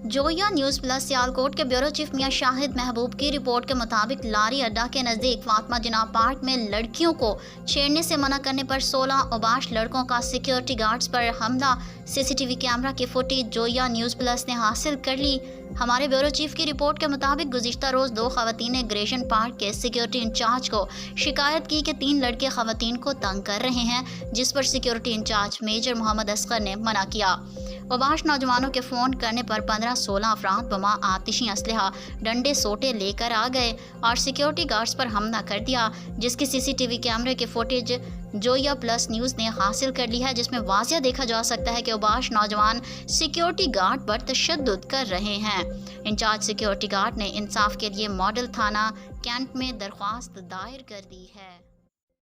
Zoya news plus Sialkot के bureau chief मियां शाहिद महबूब की report के मुताबिक लारी अड्डा के नज़दीक फातिमा जिन्ना पार्क में लड़कियों को छेड़ने से मना करने पर 16 अबाश लड़कों का सिक्योरिटी गार्ड्स पर हमला। सीसीटीवी कैमरा की फुटेज जोया न्यूज़ प्लस ने हासिल कर ली। हमारे ब्यूरो चीफ की रिपोर्ट के मुताबिक गुज़िश्ता रोज़ 2 ख़वातीन ने ग्रेशन पार्क के सिक्योरिटी इंचार्ज को शिकायत की कि 3 लड़के ख़वातीन को तंग कर रहे हैं, जिस पर security incharge major Mohammad Asghar ने मना किया। अबाश नौजवानों के फ़ोन करने पर 15-16 अफराद बमा आतिशी असलहा डंडे सोटे लेकर आ गए और सिक्योरिटी गार्ड्स पर हमला कर दिया, जिसकी सीसीटीवी कैमरे की फुटेज जोया प्लस न्यूज़ ने हासिल कर ली है, जिसमें वाज़िया देखा जा सकता है कि अबाश नौजवान सिक्योरिटी गार्ड पर तशद्दुद कर रहे हैं। इंचार्ज सिक्योरिटी गार्ड ने इंसाफ के लिए मॉडल थाना कैंट में दरख्वास्त दायर कर दी है।